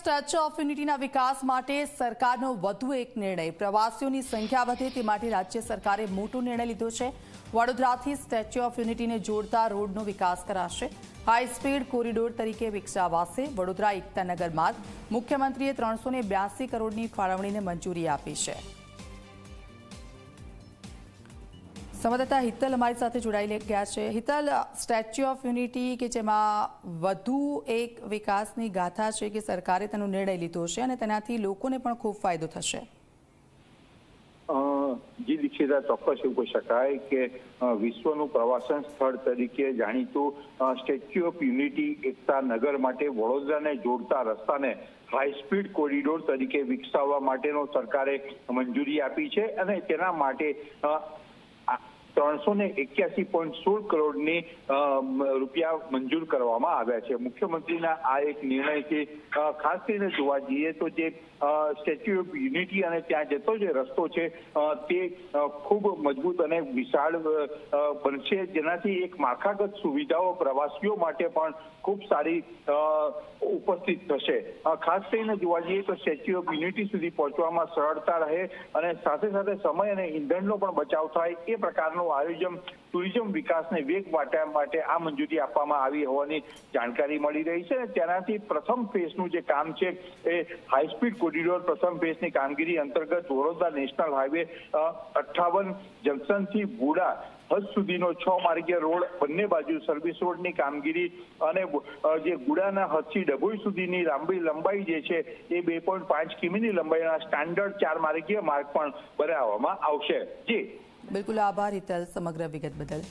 Statue of યુનિટીના વિકાસ માટે સરકારનો વધુ એક નિર્ણય। પ્રવાસીઓની સંખ્યા વધે તે માટે રાજ્ય સરકારે મોટો નિર્ણય લીધો છે। વડોદરાથી સ્ટેચ્યુ ઓફ યુનિટીને જોડતા રોડનો વિકાસ કરાશે। હાઈ સ્પીડ કોરિડોર તરીકે વિકસાવાશે। વડોદરા એકતાનગર માર્ગ મુખ્યમંત્રીએ 382 કરોડની ફાળવણીને મંજૂરી આપી છે। સંવાદદાતા હિતલ અમારી સાથે જોડાઈ ગયા છે। હિતલ, સ્ટેચ્યુ ઓફ યુનિટી કે જેમાં વધુ એક વિકાસની ગાથા છે કે સરકારે તેનો નિર્ણય લીધો છે અને તેનાથી લોકોને પણ ખૂબ ફાયદો થશે। જી દીક્ષિતા, ચોક્કસ એવું કહી શકાય કે વિશ્વનું પ્રવાસન સ્થળ તરીકે જાણીતું સ્ટેચ્યુ ઓફ યુનિટી એકતા નગર માટે વડોદરાને જોડતા રસ્તાને હાઈ સ્પીડ કોરિડોર તરીકે વિકસાવવા માટેનો સરકારે મંજૂરી આપી છે અને તેના માટે 381.16 કરોડની રૂપિયા મંજૂર કરવામાં આવ્યા છે। મુખ્યમંત્રીના આ એક નિર્ણયથી ખાસ કરીને જોવા જઈએ તો જે સ્ટેચ્યુ ઓફ યુનિટી અને ત્યાં જતો જે રસ્તો છે તે ખૂબ મજબૂત અને વિશાળ બનશે, જેનાથી એક માળખાગત સુવિધાઓ પ્રવાસીઓ માટે પણ ખૂબ સારી ઉપસ્થિત થશે। ખાસ કરીને જોવા જઈએ તો સ્ટેચ્યુ ઓફ યુનિટી સુધી પહોંચવામાં સરળતા રહે અને સાથે સાથે સમય અને ઈંધણનો પણ બચાવ થાય એ પ્રકારનું આયોજન ટુરિઝમ વિકાસને વેગ આપવા માટે આ મંજૂરી આપવામાં આવી હોવાની જાણકારી મળી રહી છે। તેનાથી પ્રથમ ફેઝનું જે કામ છે એ હાઈ સ્પીડ કોરિડોર પ્રથમ ફેઝની કામગીરી અંતર્ગત વડોદરા નેશનલ હાઈવે 58 જંકશનથી બુડા હદ સુધીનો 6 માર્ગીય રોડ, બંને બાજુ સર્વિસ રોડની કામગીરી અને જે ગુડાના હદથી ડભોઈ સુધીની લાંબી લંબાઈ જે છે એ 2.5 કિમીની લંબાઈના સ્ટાન્ડર્ડ 4 માર્ગીય માર્ગ પણ બનાવવામાં આવશે। જી બિલકુલ, આભાર હિતલ સમગ્ર વિગત બદલ।